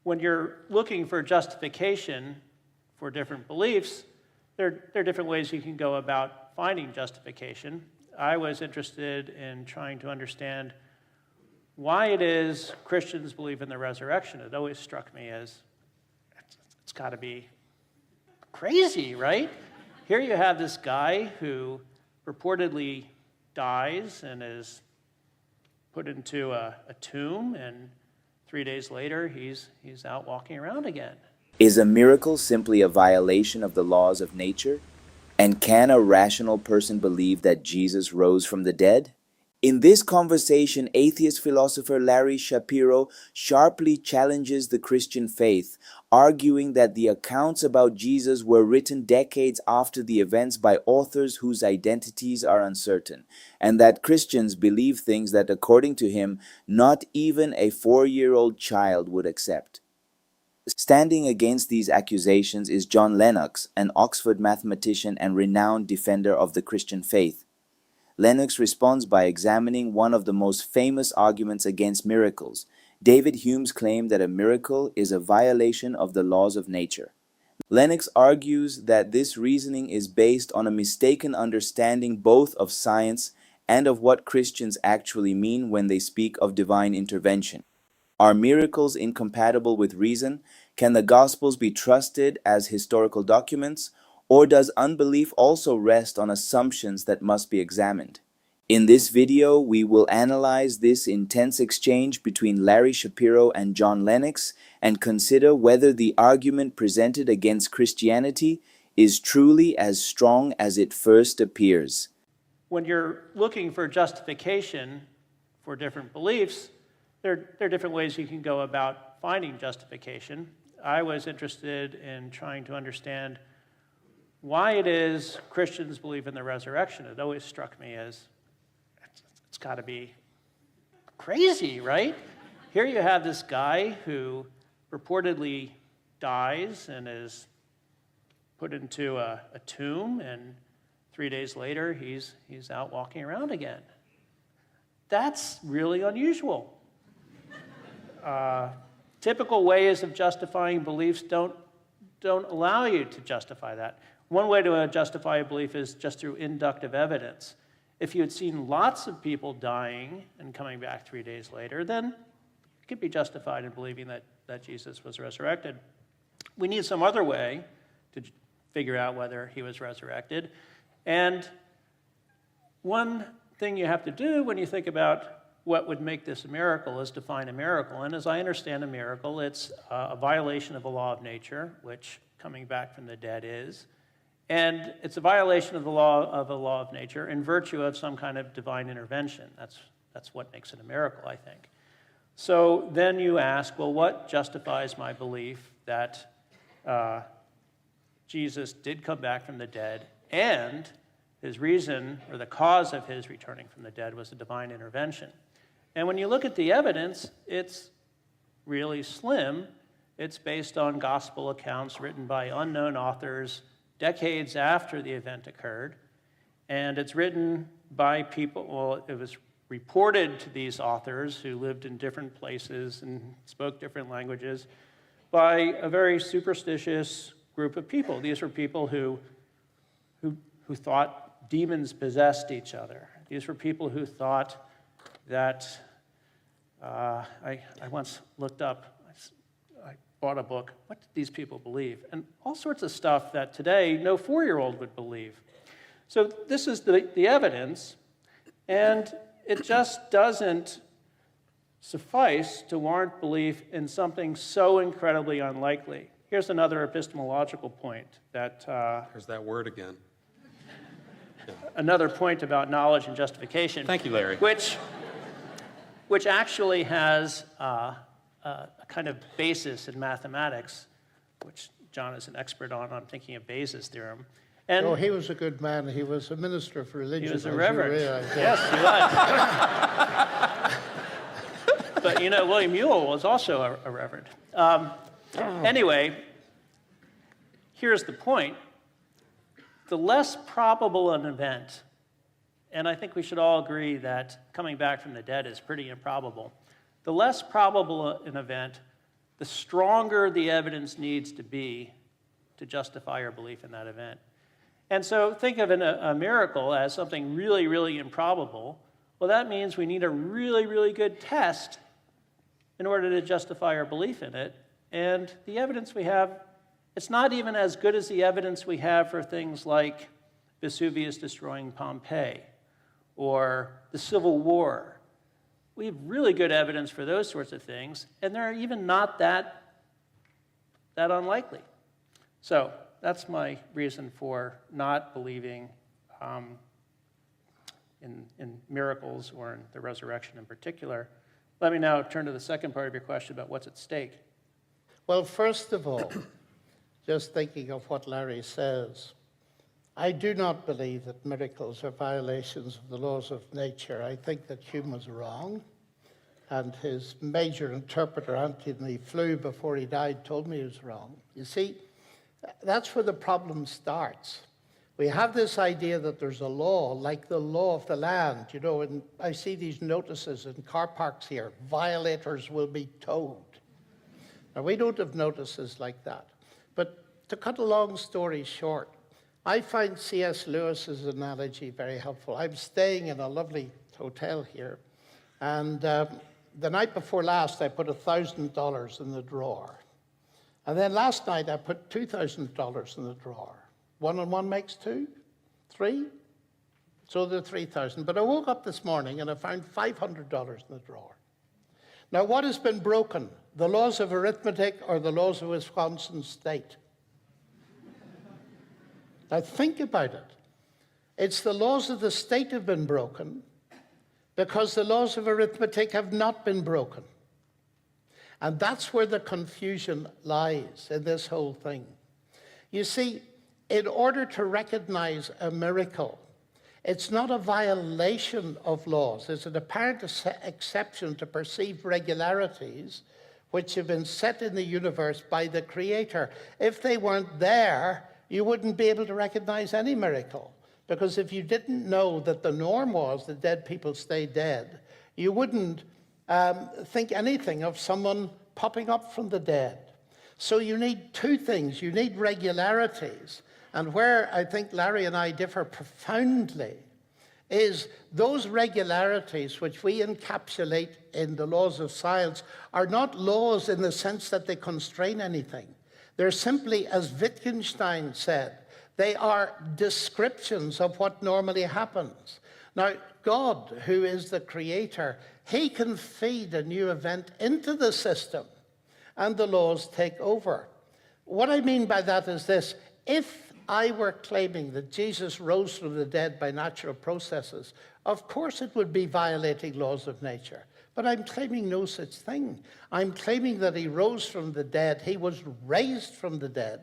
when you're looking for justification for different beliefs, there are different ways you can go about finding justification. I was interested in trying to understand why it is Christians believe in the resurrection. It always struck me as, it's got to be crazy, right? Here you have this guy who purportedly dies and is put into a tomb, and 3 days later he's out walking around again. Is a miracle simply a violation of the laws of nature? And can a rational person believe that Jesus rose from the dead? In this conversation, atheist philosopher Larry Shapiro sharply challenges the Christian faith, arguing that the accounts about Jesus were written decades after the events by authors whose identities are uncertain, and that Christians believe things that, according to him, not even a 4-year-old child would accept. Standing against these accusations is John Lennox, an Oxford mathematician and renowned defender of the Christian faith. Lennox responds by examining one of the most famous arguments against miracles, David Hume's claim that a miracle is a violation of the laws of nature. Lennox argues that this reasoning is based on a mistaken understanding both of science and of what Christians actually mean when they speak of divine intervention. Are miracles incompatible with reason? Can the Gospels be trusted as historical documents? Or does unbelief also rest on assumptions that must be examined? In this video, we will analyze this intense exchange between Larry Shapiro and John Lennox and consider whether the argument presented against Christianity is truly as strong as it first appears. When you're looking for justification for different beliefs, there are different ways you can go about finding justification. I was interested in trying to understand why it is Christians believe in the resurrection. It always struck me as, it's got to be crazy, right? Here you have this guy who purportedly dies and is put into a tomb, and 3 days later he's out walking around again. That's really unusual. Typical ways of justifying beliefs don't allow you to justify that. One way to justify a belief is just through inductive evidence. If you had seen lots of people dying and coming back 3 days later, then it could be justified in believing that Jesus was resurrected. We need some other way to figure out whether he was resurrected. And one thing you have to do when you think about what would make this a miracle is define a miracle. And as I understand a miracle, it's a violation of a law of nature, which coming back from the dead is. And it's a violation of the law of nature in virtue of some kind of divine intervention. That's what makes it a miracle, I think. So then you ask, well, what justifies my belief that Jesus did come back from the dead, and his reason, or the cause of his returning from the dead, was a divine intervention? And when you look at the evidence, it's really slim. It's based on gospel accounts written by unknown authors decades after the event occurred. And it's written by people, well, it was reported to these authors who lived in different places and spoke different languages by a very superstitious group of people. These were people who thought demons possessed each other. These were people who thought that, I once looked up, I bought a book, what did these people believe? And all sorts of stuff that today no 4-year-old would believe. So this is the evidence, and it just doesn't suffice to warrant belief in something so incredibly unlikely. Here's another epistemological point that... There's that word again. Another point about knowledge and justification. Thank you, Larry. Which actually has a kind of basis in mathematics, which John is an expert on. I'm thinking of Bayes' theorem. And he was a good man. He was a minister for religion. He was a reverend. Yes, he was. But William Ewell was also a reverend. Anyway, here's the point. The less probable an event, and I think we should all agree that coming back from the dead is pretty improbable. The less probable an event, the stronger the evidence needs to be to justify our belief in that event. And so think of a miracle as something really, really improbable. Well, that means we need a really, really good test in order to justify our belief in it. And the evidence we have, it's not even as good as the evidence we have for things like Vesuvius destroying Pompeii or the Civil War. We have really good evidence for those sorts of things, and they're even not that unlikely. So that's my reason for not believing in miracles or in the resurrection in particular. Let me now turn to the second part of your question about what's at stake. Well, first of all, just thinking of what Larry says, I do not believe that miracles are violations of the laws of nature. I think that Hume was wrong, and his major interpreter, Anthony Flew, before he died, told me he was wrong. You see, that's where the problem starts. We have this idea that there's a law, like the law of the land, you know, and I see these notices in car parks here, violators will be towed. Now, we don't have notices like that. But to cut a long story short, I find C.S. Lewis's analogy very helpful. I'm staying in a lovely hotel here, and the night before last, I put $1,000 in the drawer. And then last night, I put $2,000 in the drawer. 1 and 1 makes 2, 3. So they're 3,000. But I woke up this morning and I found $500 in the drawer. Now, what has been broken? The laws of arithmetic or the laws of Wisconsin State? Now, think about it. It's the laws of the state have been broken because the laws of arithmetic have not been broken. And that's where the confusion lies in this whole thing. You see, in order to recognize a miracle, it's not a violation of laws. It's an apparent exception to perceived regularities which have been set in the universe by the Creator. If they weren't there, you wouldn't be able to recognize any miracle. Because if you didn't know that the norm was that dead people stay dead, you wouldn't think anything of someone popping up from the dead. So you need two things. You need regularities. And where I think Larry and I differ profoundly is those regularities which we encapsulate in the laws of science are not laws in the sense that they constrain anything. They're simply, as Wittgenstein said, they are descriptions of what normally happens. Now, God, who is the creator, he can feed a new event into the system, and the laws take over. What I mean by that is this. If I were claiming that Jesus rose from the dead by natural processes, of course it would be violating laws of nature. But I'm claiming no such thing. I'm claiming that he rose from the dead. He was raised from the dead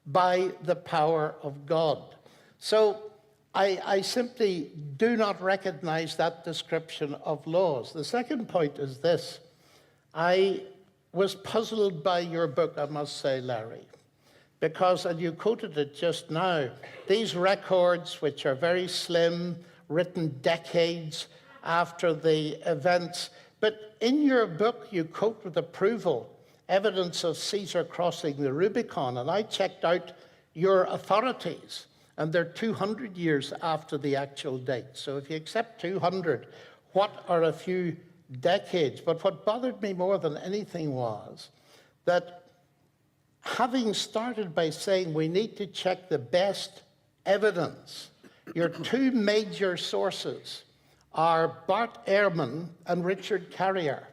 by the power of God. So I simply do not recognize that description of laws. The second point is this. I was puzzled by your book, I must say, Larry, because, and you quoted it just now, these records, which are very slim, written decades after the events, but in your book you quote with approval evidence of Caesar crossing the Rubicon, and I checked out your authorities, and they're 200 years after the actual date. So if you accept 200, what are a few decades? But what bothered me more than anything was that having started by saying we need to check the best evidence, your two major sources are Bart Ehrman and Richard Carrier.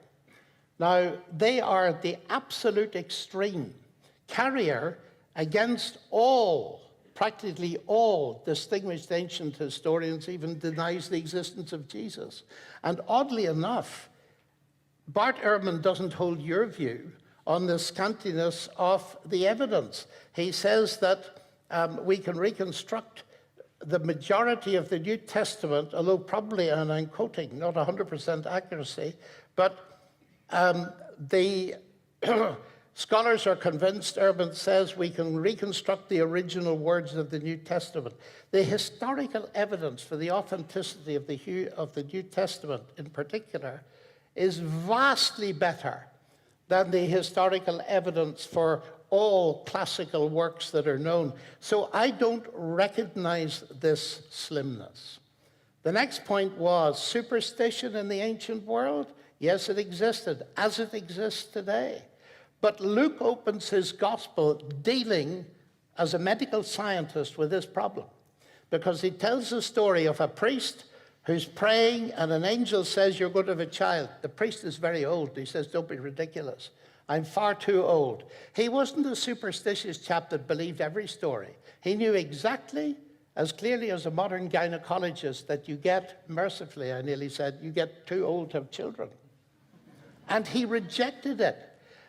Now, they are at the absolute extreme. Carrier, against all, practically all distinguished ancient historians, even denies the existence of Jesus. And oddly enough, Bart Ehrman doesn't hold your view on the scantiness of the evidence. He says that we can reconstruct the majority of the New Testament, although probably, and I'm quoting, not 100% accuracy, but the scholars are convinced, Ehrman says, we can reconstruct the original words of the New Testament. The historical evidence for the authenticity of the New Testament in particular is vastly better than the historical evidence for all classical works that are known. So I don't recognize this slimness. The next point was superstition in the ancient world. Yes, it existed, as it exists today. But Luke opens his gospel dealing as a medical scientist with this problem, because he tells the story of a priest who's praying and an angel says, you're going to have a child. The priest is very old. He says, don't be ridiculous. I'm far too old. He wasn't a superstitious chap that believed every story. He knew exactly, as clearly as a modern gynecologist, that you get, mercifully, I nearly said, you get too old to have children. And he rejected it.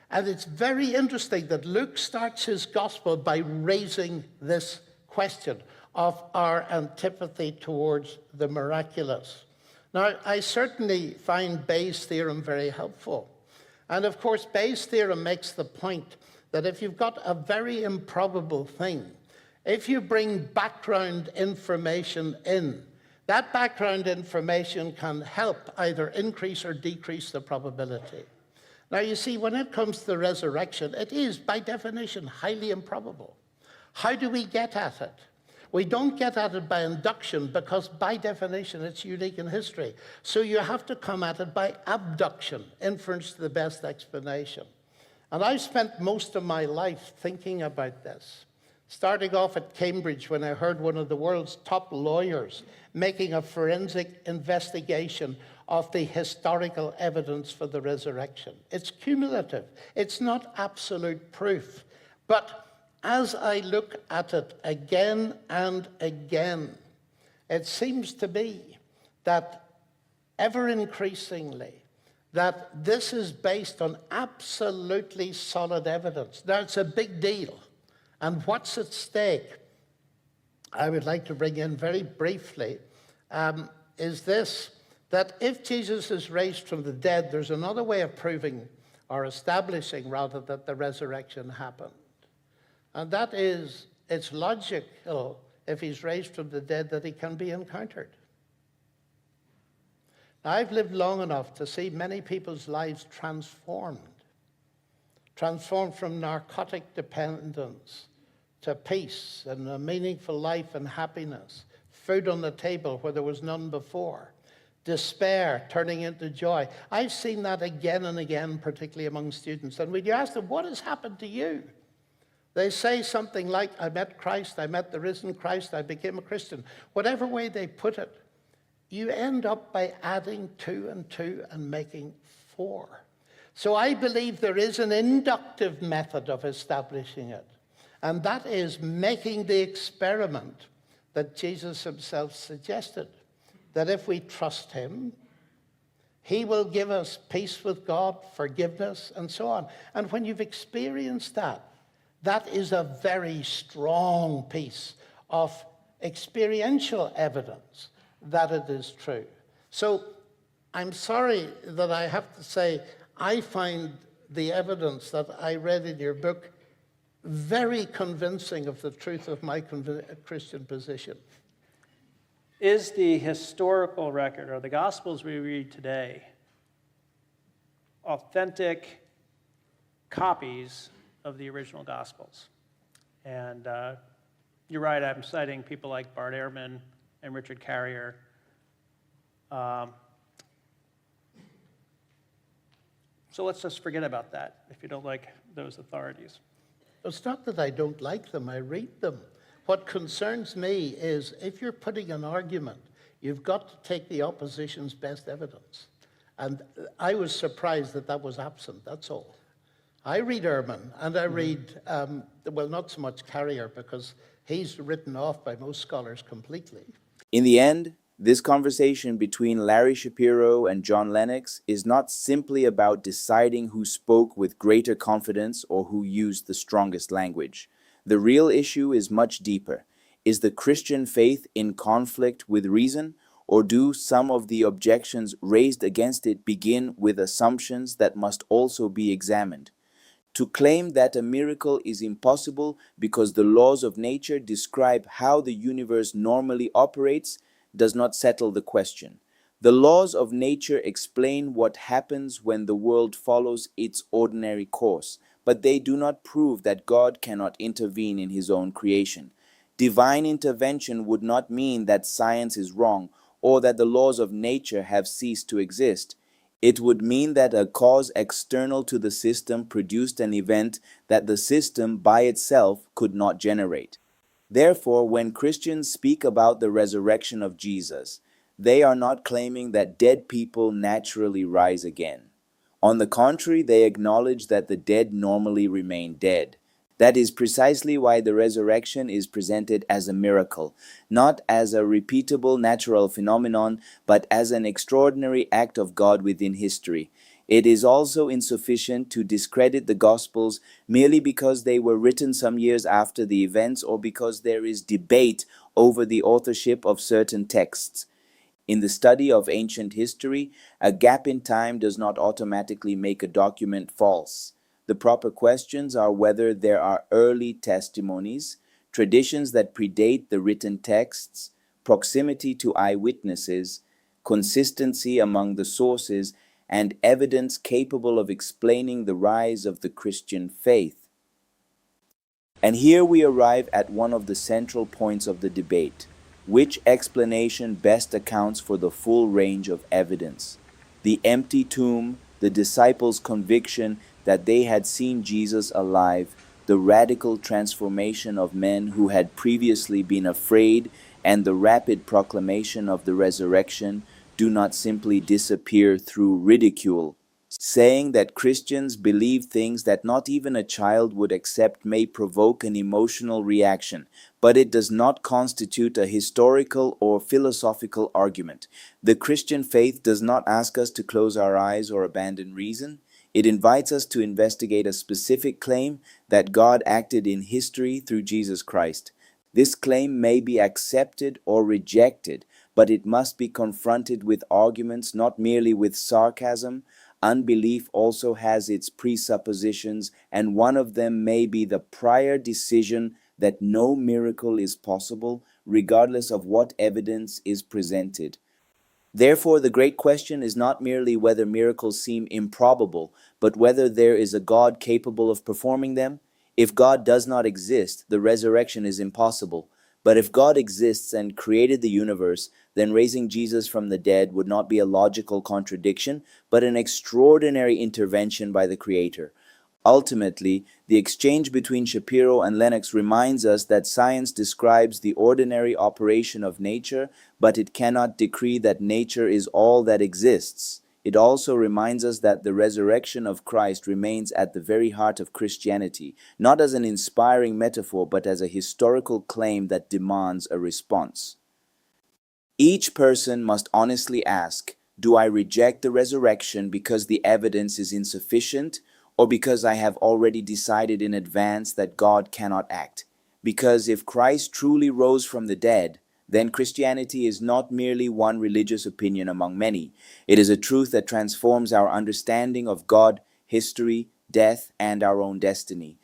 And it's very interesting that Luke starts his gospel by raising this question of our antipathy towards the miraculous. Now, I certainly find Bayes' theorem very helpful. And of course, Bayes' theorem makes the point that if you've got a very improbable thing, if you bring background information in, that background information can help either increase or decrease the probability. Now, you see, when it comes to the resurrection, it is, by definition, highly improbable. How do we get at it? We don't get at it by induction because, by definition, it's unique in history. So you have to come at it by abduction, inference to the best explanation. And I've spent most of my life thinking about this, starting off at Cambridge when I heard one of the world's top lawyers making a forensic investigation of the historical evidence for the resurrection. It's cumulative. It's not absolute proof. But as I look at it again and again, it seems to me that ever increasingly that this is based on absolutely solid evidence. Now, it's a big deal. And what's at stake, I would like to bring in very briefly, is this, that if Jesus is raised from the dead, there's another way of proving or establishing, rather, that the resurrection happened. And that is, it's logical, if he's raised from the dead, that he can be encountered. Now, I've lived long enough to see many people's lives transformed from narcotic dependence to peace and a meaningful life and happiness, food on the table where there was none before, despair turning into joy. I've seen that again and again, particularly among students. And when you ask them, what has happened to you? They say something like, I met Christ, I met the risen Christ, I became a Christian. Whatever way they put it, you end up by adding 2 and 2 and making 4. So I believe there is an inductive method of establishing it. And that is making the experiment that Jesus himself suggested. That if we trust him, he will give us peace with God, forgiveness, and so on. And when you've experienced that, that is a very strong piece of experiential evidence that it is true. So I'm sorry that I have to say, I find the evidence that I read in your book very convincing of the truth of my Christian position. Is the historical record, or the Gospels we read today, authentic copies of the original Gospels? And you're right, I'm citing people like Bart Ehrman and Richard Carrier. So let's just forget about that if you don't like those authorities. It's not that I don't like them, I read them. What concerns me is if you're putting an argument, you've got to take the opposition's best evidence. And I was surprised that that was absent, that's all. I read Ehrman, and I read, well, not so much Carrier, because he's written off by most scholars completely. In the end, this conversation between Larry Shapiro and John Lennox is not simply about deciding who spoke with greater confidence or who used the strongest language. The real issue is much deeper. Is the Christian faith in conflict with reason, or do some of the objections raised against it begin with assumptions that must also be examined? To claim that a miracle is impossible because the laws of nature describe how the universe normally operates does not settle the question. The laws of nature explain what happens when the world follows its ordinary course, but they do not prove that God cannot intervene in his own creation. Divine intervention would not mean that science is wrong or that the laws of nature have ceased to exist. It would mean that a cause external to the system produced an event that the system by itself could not generate. Therefore, when Christians speak about the resurrection of Jesus, they are not claiming that dead people naturally rise again. On the contrary, they acknowledge that the dead normally remain dead. That is precisely why the resurrection is presented as a miracle, not as a repeatable natural phenomenon, but as an extraordinary act of God within history. It is also insufficient to discredit the Gospels merely because they were written some years after the events or because there is debate over the authorship of certain texts. In the study of ancient history, a gap in time does not automatically make a document false. The proper questions are whether there are early testimonies, traditions that predate the written texts, proximity to eyewitnesses, consistency among the sources, and evidence capable of explaining the rise of the Christian faith. And here we arrive at one of the central points of the debate. Which explanation best accounts for the full range of evidence? The empty tomb, the disciples' conviction that they had seen Jesus alive, the radical transformation of men who had previously been afraid, and the rapid proclamation of the resurrection do not simply disappear through ridicule. Saying that Christians believe things that not even a child would accept may provoke an emotional reaction, but it does not constitute a historical or philosophical argument. The Christian faith does not ask us to close our eyes or abandon reason. It invites us to investigate a specific claim that God acted in history through Jesus Christ. This claim may be accepted or rejected, but it must be confronted with arguments, not merely with sarcasm. Unbelief also has its presuppositions, and one of them may be the prior decision that no miracle is possible, regardless of what evidence is presented. Therefore, the great question is not merely whether miracles seem improbable, but whether there is a God capable of performing them. If God does not exist, the resurrection is impossible. But if God exists and created the universe, then raising Jesus from the dead would not be a logical contradiction, but an extraordinary intervention by the Creator. Ultimately, the exchange between Shapiro and Lennox reminds us that science describes the ordinary operation of nature, but it cannot decree that nature is all that exists. It also reminds us that the resurrection of Christ remains at the very heart of Christianity, not as an inspiring metaphor, but as a historical claim that demands a response. Each person must honestly ask, do I reject the resurrection because the evidence is insufficient, or because I have already decided in advance that God cannot act? Because if Christ truly rose from the dead, then Christianity is not merely one religious opinion among many. It is a truth that transforms our understanding of God, history, death, and our own destiny.